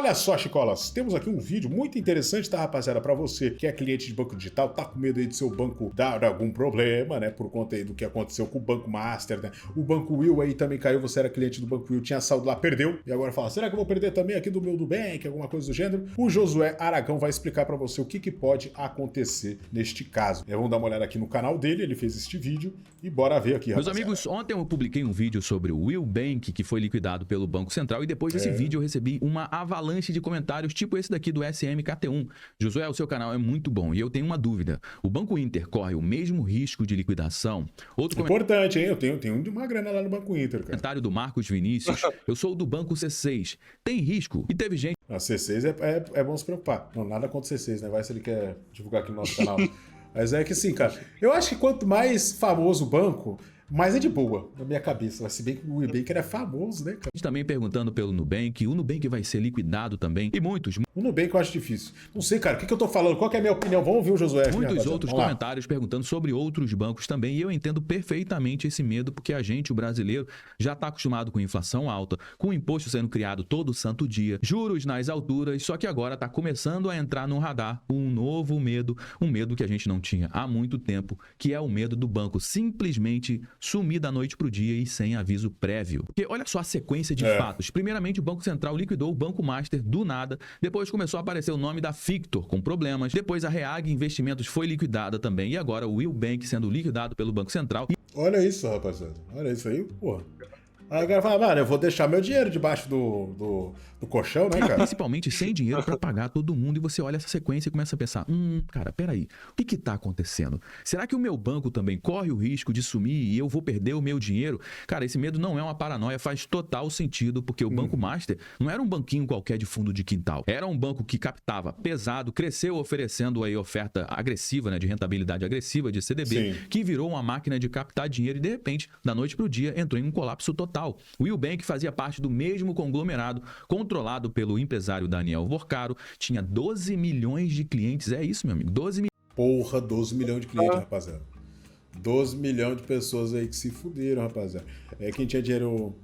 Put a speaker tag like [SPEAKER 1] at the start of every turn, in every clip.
[SPEAKER 1] Olha só, Chicolas, temos aqui um vídeo muito interessante, tá, rapaziada? Pra você que é cliente de banco digital, tá com medo aí de seu banco dar algum problema, né? Por conta aí do que aconteceu com o Banco Master, né? O Banco Will aí também caiu, você era cliente do Banco Will, tinha saldo lá, perdeu. E agora fala, será que eu vou perder também aqui do meu Nubank, alguma coisa do gênero? O Josué Aragão vai explicar pra você o que pode acontecer neste caso. Vamos dar uma olhada aqui no canal dele, ele fez este vídeo e bora ver aqui,
[SPEAKER 2] Meus
[SPEAKER 1] rapaziada.
[SPEAKER 2] amigos, ontem eu publiquei um vídeo sobre o Will Bank, que foi liquidado pelo Banco Central, e depois desse vídeo eu recebi uma avalanche de comentários, tipo esse daqui do SMKT1. Josué, o seu canal é muito bom, e eu tenho uma dúvida. O Banco Inter corre o mesmo risco de liquidação? Outro
[SPEAKER 1] Importante, hein? Eu tenho uma grana lá no Banco Inter, cara.
[SPEAKER 2] comentário do Marcos Vinícius. Eu sou do Banco C6. Tem risco? E teve gente...
[SPEAKER 1] A C6 é bom se preocupar. Não, nada contra o C6, né? Vai se ele quer divulgar aqui no nosso canal. Mas é que sim, cara. Eu acho que quanto mais famoso o banco, mais é de boa, na minha cabeça. Se bem que o Nubank era famoso, né, cara?
[SPEAKER 2] também perguntando pelo Nubank. O Nubank vai ser liquidado também. E muitos
[SPEAKER 1] O Nubank eu acho difícil. Não sei, cara. O que eu tô falando? Qual que é a minha opinião? Vamos ouvir o Josué aqui,
[SPEAKER 2] Muitos
[SPEAKER 1] rapaziada.
[SPEAKER 2] outros
[SPEAKER 1] Vamos lá.
[SPEAKER 2] comentários perguntando sobre outros bancos também, e eu entendo perfeitamente esse medo, porque a gente, o brasileiro, já está acostumado com inflação alta, com imposto sendo criado todo santo dia, juros nas alturas, só que agora está começando a entrar no radar um novo medo, um medo que a gente não tinha há muito tempo, que é o medo do banco simplesmente sumir da noite para o dia e sem aviso prévio. Porque olha só a sequência de fatos. Primeiramente, o Banco Central liquidou o Banco Master do nada, depois começou a aparecer o nome da Fictor com problemas, depois a Reag Investimentos foi liquidada também, e agora o Will Bank sendo liquidado pelo Banco Central.
[SPEAKER 1] Olha isso, rapaziada. Olha isso aí, porra. Aí o cara fala, mano, eu vou deixar meu dinheiro debaixo do colchão, né, cara?
[SPEAKER 2] Principalmente sem dinheiro para pagar todo mundo, e você olha essa sequência e começa a pensar, cara, peraí, o que tá acontecendo? Será que o meu banco também corre o risco de sumir e eu vou perder o meu dinheiro? Cara, esse medo não é uma paranoia, faz total sentido, porque o Banco Master não era um banquinho qualquer de fundo de quintal, era um banco que captava pesado, cresceu oferecendo aí oferta agressiva, né, de rentabilidade agressiva de CDB, que virou uma máquina de captar dinheiro e de repente, da noite para o dia, entrou em um colapso total. O Will Bank fazia parte do mesmo conglomerado, controlado pelo empresário Daniel Vorcaro, tinha 12 milhões de clientes, é isso, meu amigo, 12 milhões.
[SPEAKER 1] Porra, 12 milhões de clientes, rapaziada. 12 milhões de pessoas aí que se fuderam, rapaziada. Quem tinha dinheiro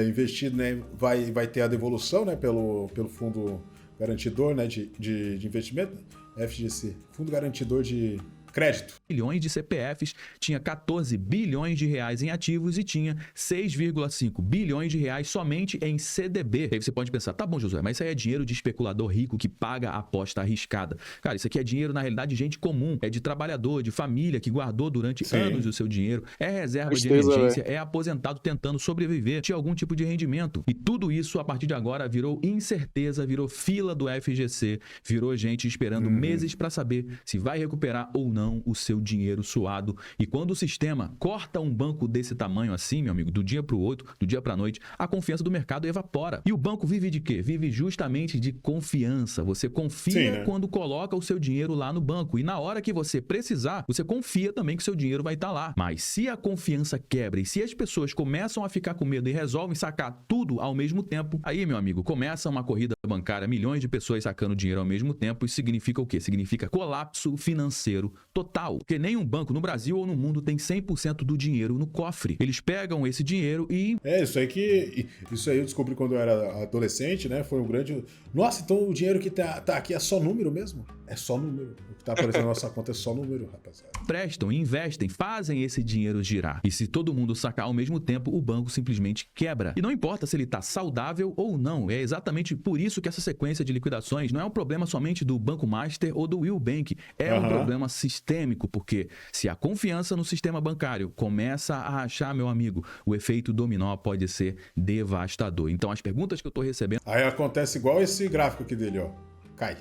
[SPEAKER 1] investido, né, vai ter a devolução, né, pelo fundo garantidor, né, de investimento, FGC, Fundo Garantidor de Crédito.
[SPEAKER 2] Milhões de CPFs, tinha 14 bilhões de reais em ativos e tinha 6,5 bilhões de reais somente em CDB. Aí você pode pensar, tá bom, Josué, mas isso aí é dinheiro de especulador rico que paga a aposta arriscada. Cara, isso aqui é dinheiro, na realidade, de gente comum, é de trabalhador, de família que guardou durante anos o seu dinheiro, é reserva de emergência, é aposentado tentando sobreviver, tinha algum tipo de rendimento. E tudo isso, a partir de agora, virou incerteza, virou fila do FGC, virou gente esperando meses para saber se vai recuperar ou não o seu dinheiro suado. E quando o sistema corta um banco desse tamanho assim, meu amigo, do dia para o outro, do dia para a noite, a confiança do mercado evapora. E o banco vive de quê? Vive justamente de confiança. Você confia quando coloca o seu dinheiro lá no banco. E na hora que você precisar, você confia também que o seu dinheiro vai estar lá. Mas se a confiança quebra e se as pessoas começam a ficar com medo e resolvem sacar tudo ao mesmo tempo, aí, meu amigo, começa uma corrida bancária, milhões de pessoas sacando dinheiro ao mesmo tempo. Isso significa o quê? Significa colapso financeiro total. Porque nenhum banco no Brasil ou no mundo tem 100% do dinheiro no cofre. Eles pegam esse dinheiro e...
[SPEAKER 1] Isso aí eu descobri quando eu era adolescente, né? Foi um grande... Nossa, então o dinheiro que tá aqui é só número mesmo? É só número. O que tá aparecendo na nossa conta é só número, rapaziada.
[SPEAKER 2] Prestam, investem, fazem esse dinheiro girar. E se todo mundo sacar ao mesmo tempo, o banco simplesmente quebra. E não importa se ele tá saudável ou não. É exatamente por isso que essa sequência de liquidações não é um problema somente do Banco Master ou do Will Bank. É um problema sistêmico, porque se a confiança no sistema bancário começa a rachar, meu amigo, o efeito dominó pode ser devastador. Então, as perguntas que eu tô recebendo...
[SPEAKER 1] Aí acontece igual esse gráfico aqui dele, ó. Cai.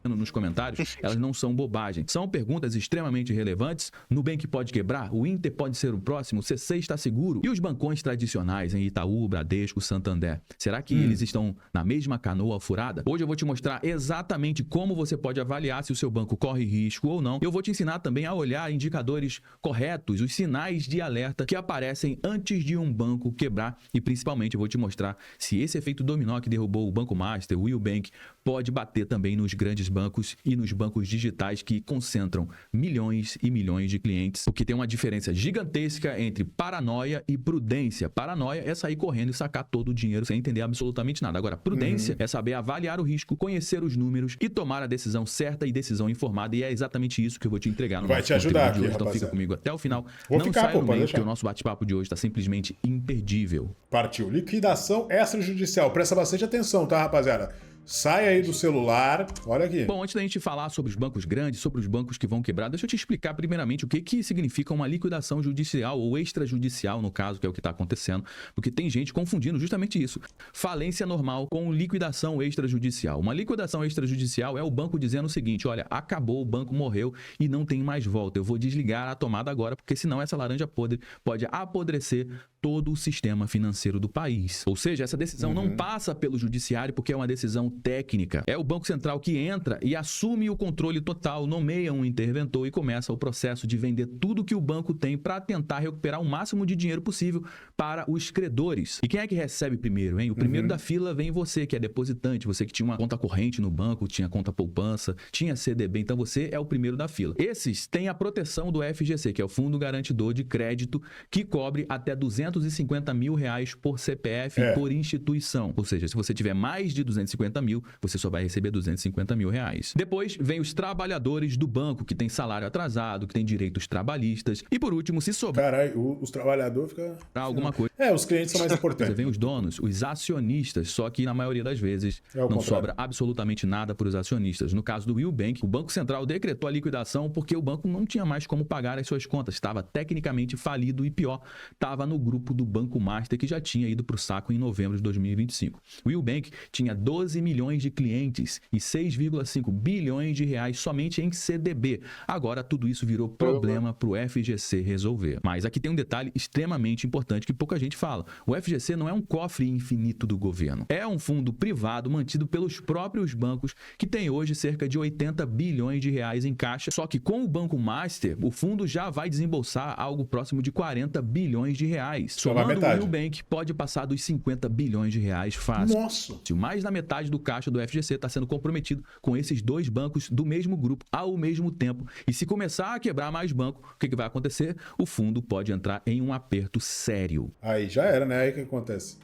[SPEAKER 2] Nos comentários, elas não são bobagem. São perguntas extremamente relevantes. Nubank pode quebrar? O Inter pode ser o próximo? O C6 está seguro? E os bancões tradicionais em Itaú, Bradesco, Santander? Será que eles estão na mesma canoa furada? Hoje eu vou te mostrar exatamente como você pode avaliar se o seu banco corre risco ou não. Eu vou te ensinar também a olhar indicadores corretos, os sinais de alerta que aparecem antes de um banco quebrar. E principalmente eu vou te mostrar se esse efeito dominó que derrubou o Banco Master, o Will Bank, pode bater também nos grandes bancos e nos bancos digitais que concentram milhões e milhões de clientes, o que tem uma diferença gigantesca entre paranoia e prudência. Paranoia é sair correndo e sacar todo o dinheiro sem entender absolutamente nada. Agora, prudência é saber avaliar o risco, conhecer os números e tomar a decisão certa e decisão informada, e é exatamente isso que eu vou te entregar no
[SPEAKER 1] Vai
[SPEAKER 2] nosso
[SPEAKER 1] te ajudar
[SPEAKER 2] conteúdo de hoje.
[SPEAKER 1] aqui,
[SPEAKER 2] Então fica
[SPEAKER 1] rapaziada.
[SPEAKER 2] comigo até o final.
[SPEAKER 1] Vou
[SPEAKER 2] Não
[SPEAKER 1] ficar,
[SPEAKER 2] saia
[SPEAKER 1] pô,
[SPEAKER 2] no
[SPEAKER 1] pode
[SPEAKER 2] meio,
[SPEAKER 1] deixar.
[SPEAKER 2] porque o nosso bate-papo de hoje está simplesmente imperdível.
[SPEAKER 1] Partiu. Liquidação extrajudicial. Presta bastante atenção, tá, rapaziada? Sai aí do celular. Olha aqui.
[SPEAKER 2] Bom, antes da gente falar sobre os bancos grandes, sobre os bancos que vão quebrar, deixa eu te explicar primeiramente o que significa uma liquidação judicial ou extrajudicial, no caso, que é o que está acontecendo, porque tem gente confundindo justamente isso. Falência normal com liquidação extrajudicial. Uma liquidação extrajudicial é o banco dizendo o seguinte: olha, acabou, o banco morreu e não tem mais volta. Eu vou desligar a tomada agora, porque senão essa laranja podre pode apodrecer todo o sistema financeiro do país. Ou seja, essa decisão não passa pelo judiciário porque é uma decisão técnica. É o Banco Central que entra e assume o controle total, nomeia um interventor e começa o processo de vender tudo que o banco tem para tentar recuperar o máximo de dinheiro possível para os credores. E quem é que recebe primeiro, hein? O primeiro da fila vem você, que é depositante, você que tinha uma conta corrente no banco, tinha conta poupança, tinha CDB, então você é o primeiro da fila. Esses têm a proteção do FGC, que é o Fundo Garantidor de Crédito, que cobre até R$250 mil por CPF e por instituição. Ou seja, se você tiver mais de 250 mil, você só vai receber R$250 mil. Depois vem os trabalhadores do banco, que tem salário atrasado, que tem direitos trabalhistas. E por último, se sobrar
[SPEAKER 1] Caralho, os trabalhadores ficam...
[SPEAKER 2] alguma coisa,
[SPEAKER 1] Os clientes são mais
[SPEAKER 2] você
[SPEAKER 1] importantes.
[SPEAKER 2] vem os donos, os acionistas, só que na maioria das vezes
[SPEAKER 1] É o
[SPEAKER 2] não
[SPEAKER 1] contrário.
[SPEAKER 2] sobra absolutamente nada para os acionistas. No caso do Will Bank, o Banco Central decretou a liquidação porque o banco não tinha mais como pagar as suas contas, estava tecnicamente falido e pior, estava no grupo do Banco Master, que já tinha ido para o saco em novembro de 2025. O Will Bank tinha 12 milhões de clientes e 6,5 bilhões de reais somente em CDB. Agora tudo isso virou problema para o FGC resolver. Mas aqui tem um detalhe extremamente importante que pouca gente fala. O FGC não é um cofre infinito do governo. É um fundo privado mantido pelos próprios bancos que tem hoje cerca de 80 bilhões de reais em caixa. Só que com o Banco Master, o fundo já vai desembolsar algo próximo de 40 bilhões de reais.
[SPEAKER 1] Só vai
[SPEAKER 2] Somando o
[SPEAKER 1] metade.
[SPEAKER 2] Will Bank, pode passar dos 50 bilhões de reais fácil.
[SPEAKER 1] Nossa!
[SPEAKER 2] Mais da metade do caixa do FGC está sendo comprometido com esses dois bancos do mesmo grupo ao mesmo tempo. E se começar a quebrar mais banco, o que vai acontecer? O fundo pode entrar em um aperto sério.
[SPEAKER 1] Aí já era, né? Aí o que acontece?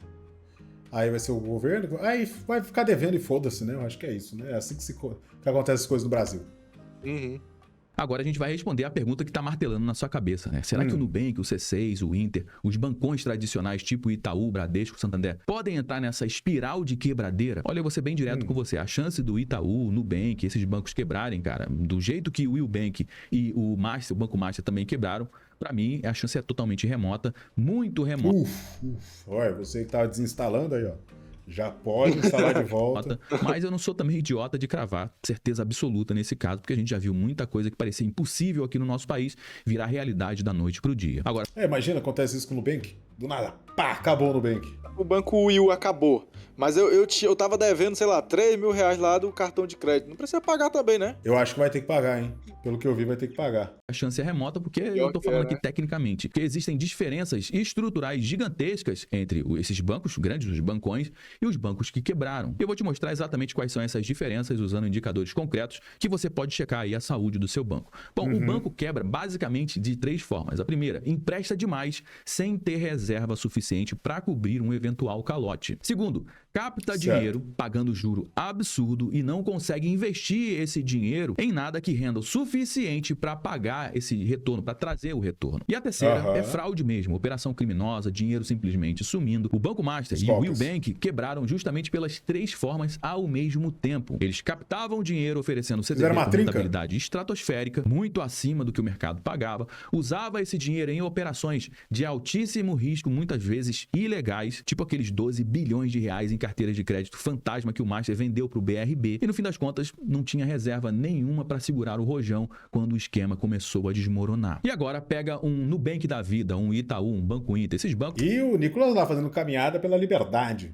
[SPEAKER 1] Aí vai ser o governo, aí vai ficar devendo e foda-se, né? Eu acho que é isso, né? É assim que acontece as coisas no Brasil.
[SPEAKER 2] Agora a gente vai responder a pergunta que está martelando na sua cabeça, né? Será que o Nubank, o C6, o Inter, os bancões tradicionais tipo Itaú, Bradesco, Santander, podem entrar nessa espiral de quebradeira? Olha, eu vou ser bem direto com você. A chance do Itaú, Nubank, esses bancos quebrarem, cara, do jeito que o Will Bank e o Banco Master também quebraram, para mim a chance é totalmente remota, muito remota.
[SPEAKER 1] Olha, você que tava desinstalando aí, ó. Já pode instalar de volta.
[SPEAKER 2] Mas eu não sou também idiota de cravar certeza absoluta nesse caso, porque a gente já viu muita coisa que parecia impossível aqui no nosso país virar realidade da noite pro dia. Agora,
[SPEAKER 1] Imagina, acontece isso com o Nubank. Do nada, pá, acabou o Nubank.
[SPEAKER 3] O Banco Will acabou. Mas eu tava devendo, sei lá, 3 mil reais lá do cartão de crédito. Não precisa pagar também, né?
[SPEAKER 1] Eu acho que vai ter que pagar, hein? Pelo que eu vi, vai ter que pagar.
[SPEAKER 2] a chance é remota porque eu tô falando aqui tecnicamente. Porque existem diferenças estruturais gigantescas entre esses bancos grandes, os bancões, e os bancos que quebraram. Eu vou te mostrar exatamente quais são essas diferenças usando indicadores concretos que você pode checar aí a saúde do seu banco. Bom, o banco quebra basicamente de 3 formas. A primeira, empresta demais sem ter reserva suficiente para cobrir um eventual calote. Segundo, capta dinheiro pagando juro absurdo e não consegue investir esse dinheiro em nada que renda o suficiente para pagar esse retorno, para trazer o retorno. E a terceira é fraude mesmo, operação criminosa, dinheiro simplesmente sumindo. O Banco Master e o Will Bank quebraram justamente pelas 3 formas ao mesmo tempo. Eles captavam dinheiro oferecendo CDB com rentabilidade estratosférica, muito acima do que o mercado pagava, usava esse dinheiro em operações de altíssimo risco, muitas vezes ilegais, tipo aqueles 12 bilhões de reais em carteiras de crédito fantasma que o Master vendeu para o BRB, e no fim das contas não tinha reserva nenhuma para segurar o rojão quando o esquema começou a desmoronar. E agora pega um Nubank da vida, um Itaú, um Banco Inter, esses bancos...
[SPEAKER 1] E o Nicolas lá fazendo caminhada pela liberdade.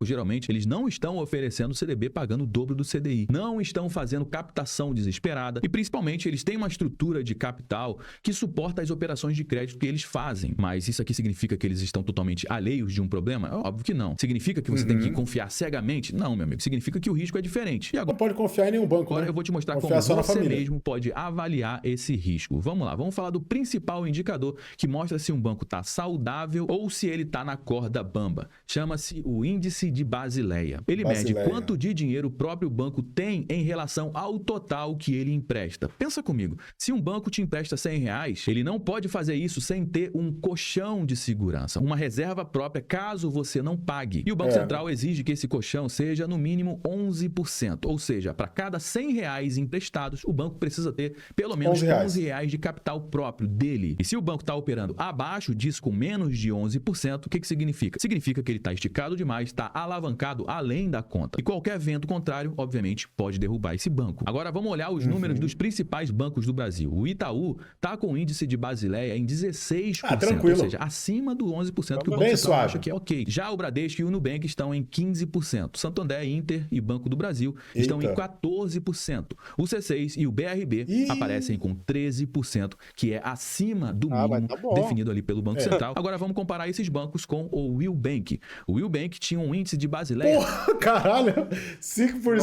[SPEAKER 2] bancos, geralmente, eles não estão oferecendo CDB pagando o dobro do CDI. Não estão fazendo captação desesperada e, principalmente, eles têm uma estrutura de capital que suporta as operações de crédito que eles fazem. Mas isso aqui significa que eles estão totalmente alheios de um problema? Óbvio que não. Significa que você tem que confiar cegamente? Não, meu amigo. Significa que o risco é diferente. E agora,
[SPEAKER 1] não pode confiar em nenhum banco,
[SPEAKER 2] agora
[SPEAKER 1] né?
[SPEAKER 2] eu vou te mostrar
[SPEAKER 1] Confiar
[SPEAKER 2] como
[SPEAKER 1] só
[SPEAKER 2] você
[SPEAKER 1] na
[SPEAKER 2] mesmo pode avaliar esse risco. Vamos lá, vamos falar do principal indicador que mostra se um banco está saudável ou se ele está na corda bamba. Chama-se o índice de Basileia. Ele mede quanto de dinheiro o próprio banco tem em relação ao total que ele empresta. Pensa comigo, se um banco te empresta R$100, ele não pode fazer isso sem ter um colchão de segurança, uma reserva própria caso você não pague. E o Banco Central exige que esse colchão seja no mínimo 11%, ou seja, para cada R$100 emprestados, o banco precisa ter pelo menos R$11 de capital próprio dele. E se o banco está operando abaixo disso, com menos de 11%, o que significa? Significa que ele está esticado demais, está alavancado além da conta. E qualquer vento contrário, obviamente, pode derrubar esse banco. Agora vamos olhar os números dos principais bancos do Brasil. O Itaú está com o índice de Basileia em 16%, ou seja, acima do 11% que o Banco Central acha que é ok. Já o Bradesco e o Nubank estão em 15%. Santander, Inter e Banco do Brasil estão em 14%. O C6 e o BRB aparecem com 13%, que é acima do mínimo definido ali pelo Banco Central. Agora vamos comparar esses bancos com o Will Bank. O Will Bank tinha um índice de Basileia...
[SPEAKER 1] Porra, caralho! 5%!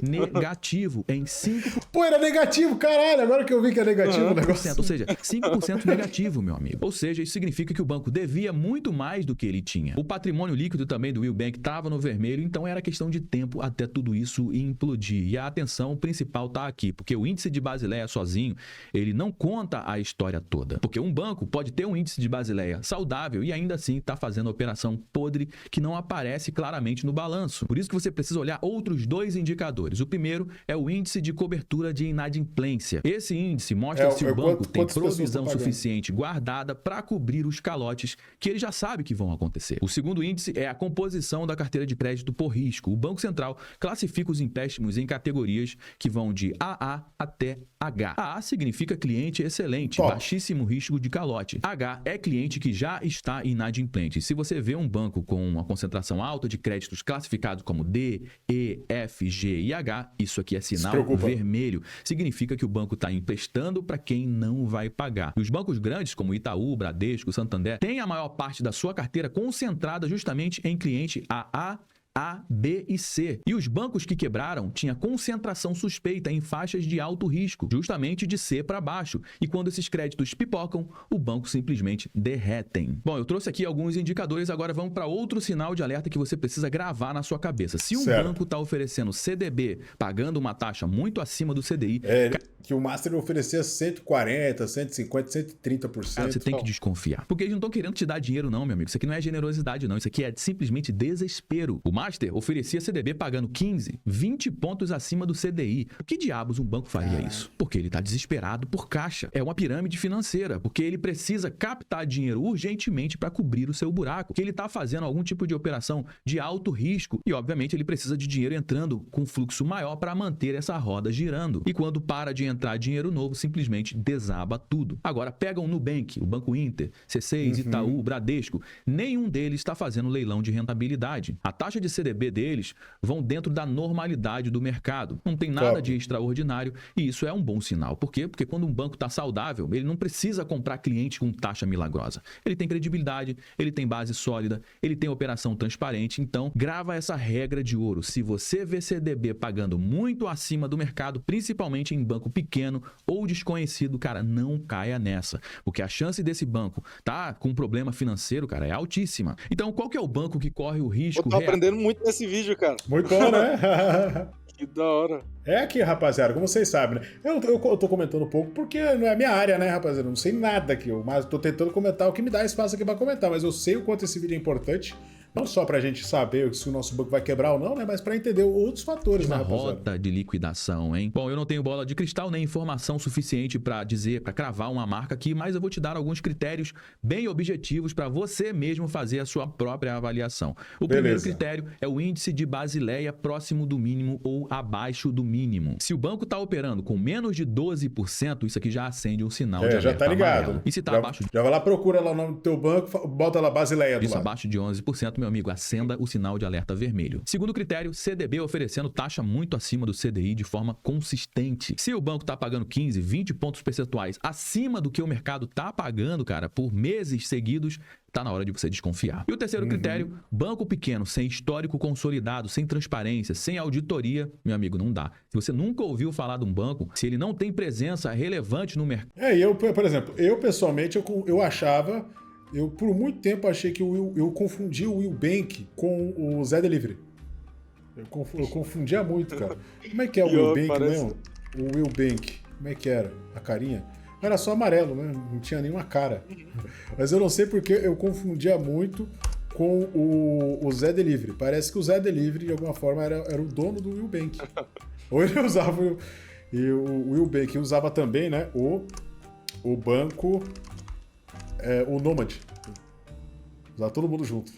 [SPEAKER 2] Negativo em 5%.
[SPEAKER 1] Pô, era negativo, caralho! Agora que eu vi que é negativo o negócio.
[SPEAKER 2] Ou seja, 5% negativo, meu amigo. Ou seja, isso significa que o banco devia muito mais do que ele tinha. O patrimônio líquido também do Will Bank estava no vermelho, então era questão de tempo até tudo isso implodir. E a atenção principal está aqui, porque o índice de Basileia sozinho, ele não conta a história toda. Porque um banco pode ter um índice de Basileia saudável e ainda assim está fazendo operação podre que não aparece claramente no balanço. Por isso que você precisa olhar outros dois indicadores. O primeiro é o índice de cobertura de inadimplência. Esse índice mostra se o banco tem provisão suficiente guardada para cobrir os calotes que ele já sabe que vão acontecer. O segundo índice é a composição da carteira de crédito por risco. O Banco Central classifica os empréstimos em categorias que vão de AA até H. AA significa cliente excelente, baixíssimo risco de calote. H é cliente que já está inadimplente. Se você vê um banco com uma concentração alta de créditos classificados como D, E, F, G e H, isso aqui é sinal vermelho. Significa que o banco está emprestando para quem não vai pagar. E os bancos grandes, como Itaú, Bradesco, Santander, têm a maior parte da sua carteira concentrada justamente em cliente AA, A, B e C. E os bancos que quebraram tinham concentração suspeita em faixas de alto risco, justamente de C para baixo. E quando esses créditos pipocam, o banco simplesmente derretem. Bom, eu trouxe aqui alguns indicadores, agora vamos para outro sinal de alerta que você precisa gravar na sua cabeça. Se um banco está oferecendo CDB pagando uma taxa muito acima do CDI...
[SPEAKER 1] que o Master oferecia 140, 150, 130%.
[SPEAKER 2] Você tem que desconfiar. Porque eles não estão querendo te dar dinheiro não, meu amigo. Isso aqui não é generosidade não. Isso aqui é simplesmente desespero. O Master oferecia CDB pagando 15, 20 pontos acima do CDI. Por que diabos um banco faria isso? Porque ele está desesperado por caixa. É uma pirâmide financeira. Porque ele precisa captar dinheiro urgentemente para cobrir o seu buraco. Porque ele está fazendo algum tipo de operação de alto risco. E, obviamente, ele precisa de dinheiro entrando com fluxo maior para manter essa roda girando. E quando para de entrar dinheiro novo, simplesmente desaba tudo. Agora, pega o Nubank, o Banco Inter, C6, Itaú, Bradesco. Nenhum deles está fazendo leilão de rentabilidade. A taxa de CDB deles vão dentro da normalidade do mercado. Não tem nada de extraordinário e isso é um bom sinal. Por quê? Porque quando um banco está saudável, ele não precisa comprar cliente com taxa milagrosa. Ele tem credibilidade, ele tem base sólida, ele tem operação transparente. Então, grava essa regra de ouro. Se você vê CDB pagando muito acima do mercado, principalmente em banco pequeno ou desconhecido, cara, não caia nessa. Porque a chance desse banco tá com um problema financeiro, cara, é altíssima. Então, qual que é o banco que corre o risco?
[SPEAKER 3] Eu tô aprendendo muito nesse vídeo, cara.
[SPEAKER 1] Muito bom, né?
[SPEAKER 3] Que da hora.
[SPEAKER 1] É aqui, rapaziada, como vocês sabem, né? Eu tô comentando um pouco porque não é a minha área, né, rapaziada? Eu não sei nada aqui, mas tô tentando comentar o que me dá espaço aqui pra comentar, mas eu sei o quanto esse vídeo é importante. Não só pra gente saber se o nosso banco vai quebrar ou não, né? Mas pra entender outros fatores, né, rapaziada?
[SPEAKER 2] Rota de liquidação, hein? Bom, eu não tenho bola de cristal nem informação suficiente pra dizer, pra cravar uma marca aqui, mas eu vou te dar alguns critérios bem objetivos pra você mesmo fazer a sua própria avaliação. O primeiro critério é o índice de Basileia próximo do mínimo ou abaixo do mínimo. Se o banco tá operando com menos de 12%, isso aqui já acende um sinal de alerta
[SPEAKER 1] já tá ligado.
[SPEAKER 2] amarelo. E se tá abaixo...
[SPEAKER 1] Já vai lá, procura lá o nome do teu banco, bota lá Basileia do
[SPEAKER 2] Isso
[SPEAKER 1] lado.
[SPEAKER 2] abaixo de 11%, meu amigo, acenda o sinal de alerta vermelho. Segundo critério, CDB oferecendo taxa muito acima do CDI de forma consistente. Se o banco tá pagando 15, 20 pontos percentuais acima do que o mercado tá pagando, cara, por meses seguidos, tá na hora de você desconfiar. E o terceiro critério, banco pequeno, sem histórico consolidado, sem transparência, sem auditoria, meu amigo, não dá. Se você nunca ouviu falar de um banco, se ele não tem presença relevante no mercado...
[SPEAKER 1] E eu, por exemplo, eu pessoalmente, eu achava, eu por muito tempo achei que eu confundia o Will Bank com o Zé Delivery. Eu confundia muito, cara. Como é que é o Will Bank mesmo? O Will Bank, como é que era? A carinha? Era só amarelo, né? Não tinha nenhuma cara. Mas eu não sei porque eu confundia muito com o Zé Delivery. Parece que o Zé Delivery, de alguma forma, era o dono do Will Bank. Ou ele usava... E o Will Bank usava também, né? O banco... o Nomad. Usava todo mundo junto.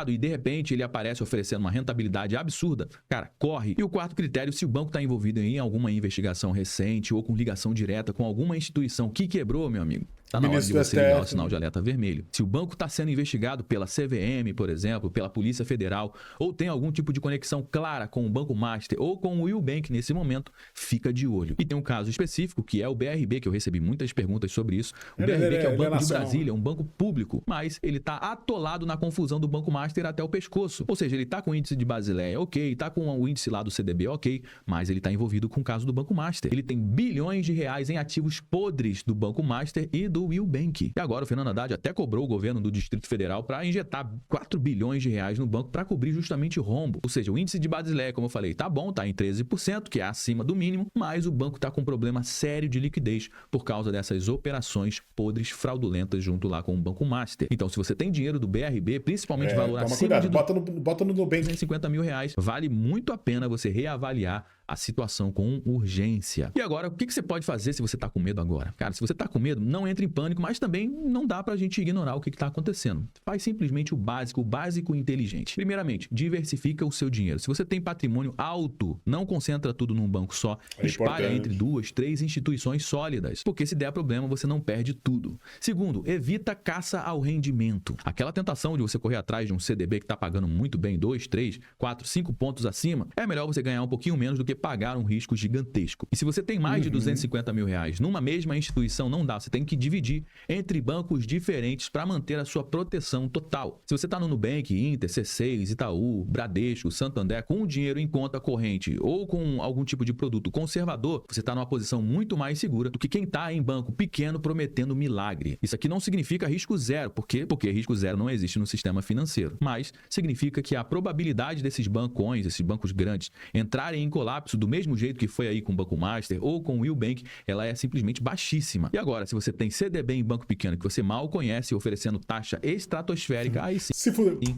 [SPEAKER 2] E de repente ele aparece oferecendo uma rentabilidade absurda, cara, corre. E o quarto critério, se o banco está envolvido em alguma investigação recente ou com ligação direta com alguma instituição que quebrou, meu amigo, tá na hora de você ligar o sinal de alerta vermelho. Se o banco está sendo investigado pela CVM, por exemplo, pela Polícia Federal, ou tem algum tipo de conexão clara com o Banco Master ou com o Will Bank nesse momento, fica de olho. E tem um caso específico, que é o BRB, que eu recebi muitas perguntas sobre isso. O BRB, que é o Banco de Brasília, é um banco público, mas ele está atolado na confusão do Banco Master até o pescoço. Ou seja, ele está com o índice de Basileia, ok, está com o índice lá do CDB, ok, mas ele está envolvido com o caso do Banco Master. Ele tem bilhões de reais em ativos podres do Banco Master e do Will Bank. E agora o Fernando Haddad até cobrou o governo do Distrito Federal para injetar 4 bilhões de reais no banco para cobrir justamente o rombo. Ou seja, o índice de Basileia, como eu falei, tá bom, tá em 13%, que é acima do mínimo, mas o banco tá com um problema sério de liquidez por causa dessas operações podres fraudulentas junto lá com o Banco Master. Então, se você tem dinheiro do BRB, principalmente valor acima de
[SPEAKER 1] bota no Nubank.
[SPEAKER 2] 250 mil reais, vale muito a pena você reavaliar a situação com urgência. E agora, o que você pode fazer se você tá com medo agora? Cara, se você tá com medo, não entre em pânico, mas também não dá pra gente ignorar o que tá acontecendo. Faz simplesmente o básico inteligente. Primeiramente, diversifica o seu dinheiro. Se você tem patrimônio alto, não concentra tudo num banco só, espalha entre 2, 3 instituições sólidas, porque se der problema, você não perde tudo. Segundo, evita caça ao rendimento. Aquela tentação de você correr atrás de um CDB que tá pagando muito bem, 2, 3, 4, 5 pontos acima, é melhor você ganhar um pouquinho menos do que pagar um risco gigantesco. E se você tem mais de 250 mil reais numa mesma instituição, não dá. Você tem que dividir entre bancos diferentes para manter a sua proteção total. Se você está no Nubank, Inter, C6, Itaú, Bradesco, Santander, com o dinheiro em conta corrente ou com algum tipo de produto conservador, você está numa posição muito mais segura do que quem está em banco pequeno prometendo milagre. Isso aqui não significa risco zero. Por quê? Porque risco zero não existe no sistema financeiro. Mas significa que a probabilidade desses bancões, esses bancos grandes, entrarem em colapso do mesmo jeito que foi aí com o Banco Master ou com o Will Bank, ela é simplesmente baixíssima. E agora, se você tem CDB em banco pequeno que você mal conhece, oferecendo taxa estratosférica, aí sim,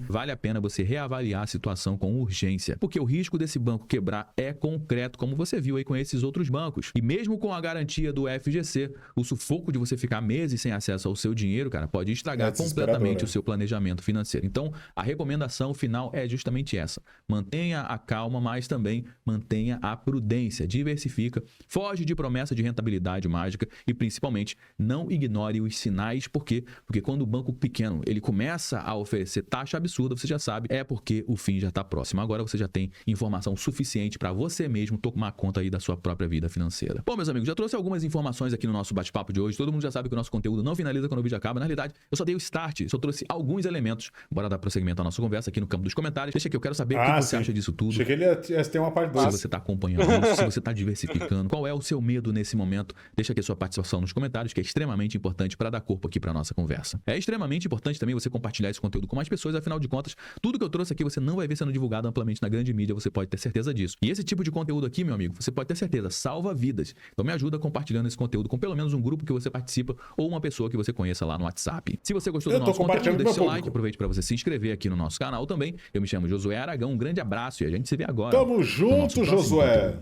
[SPEAKER 2] vale a pena você reavaliar a situação com urgência. Porque o risco desse banco quebrar é concreto, como você viu aí com esses outros bancos. E mesmo com a garantia do FGC, o sufoco de você ficar meses sem acesso ao seu dinheiro, cara, pode estragar completamente o seu planejamento financeiro. Então, a recomendação final é justamente essa. Mantenha a calma, mas também mantenha a prudência, diversifica, foge de promessa de rentabilidade mágica e principalmente não ignore os sinais. Por quê? Porque quando o banco pequeno ele começa a oferecer taxa absurda, você já sabe, é porque o fim já está próximo. Agora você já tem informação suficiente para você mesmo tomar conta aí da sua própria vida financeira. Bom, meus amigos, já trouxe algumas informações aqui no nosso bate-papo de hoje. Todo mundo já sabe que o nosso conteúdo não finaliza quando o vídeo acaba. Na realidade, eu só dei o start, só trouxe alguns elementos. Bora dar prosseguimento à nossa conversa aqui no campo dos comentários. Deixa aqui, eu quero saber o que você acha disso tudo.
[SPEAKER 1] Achei que ele ia ter uma parte 2.
[SPEAKER 2] Se você está acompanhando isso, se você está diversificando, qual é o seu medo nesse momento? Deixa aqui a sua participação nos comentários, que é extremamente importante para dar corpo aqui para nossa conversa. É extremamente importante também você compartilhar esse conteúdo com mais pessoas, afinal de contas, tudo que eu trouxe aqui você não vai ver sendo divulgado amplamente na grande mídia, você pode ter certeza disso. E esse tipo de conteúdo aqui, meu amigo, você pode ter certeza, salva vidas. Então me ajuda compartilhando esse conteúdo com pelo menos um grupo que você participa ou uma pessoa que você conheça lá no WhatsApp. Se você gostou do nosso conteúdo, deixa seu like, aproveite para você se inscrever aqui no nosso canal também. Eu me chamo Josué Aragão, um grande abraço e a gente se vê agora.
[SPEAKER 1] Tamo junto, Josué!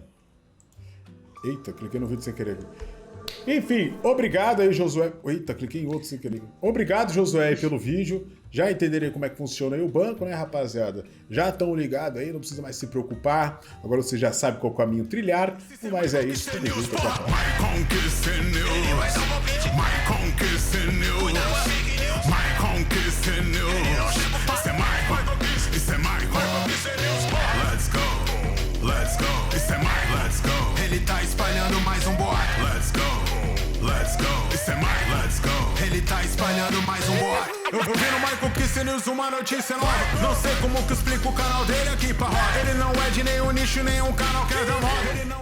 [SPEAKER 1] Eita, cliquei no vídeo sem querer. Enfim, obrigado aí, Josué. Eita, cliquei em outro sem querer. Obrigado, Josué, pelo vídeo. Já entenderem como é que funciona aí o banco, né, rapaziada? Já estão ligados aí, não precisa mais se preocupar. Agora você já sabe qual caminho trilhar. Mas é isso, tudo junto, até a próxima.
[SPEAKER 4] go. Isso é mais, let's go. Ele tá espalhando mais um boato. Eu vi no Michael Kiss News uma notícia nova. Não sei como que explico o canal dele aqui pra roda. Ele não é de nenhum nicho, nenhum canal que é da moda. Ele não é...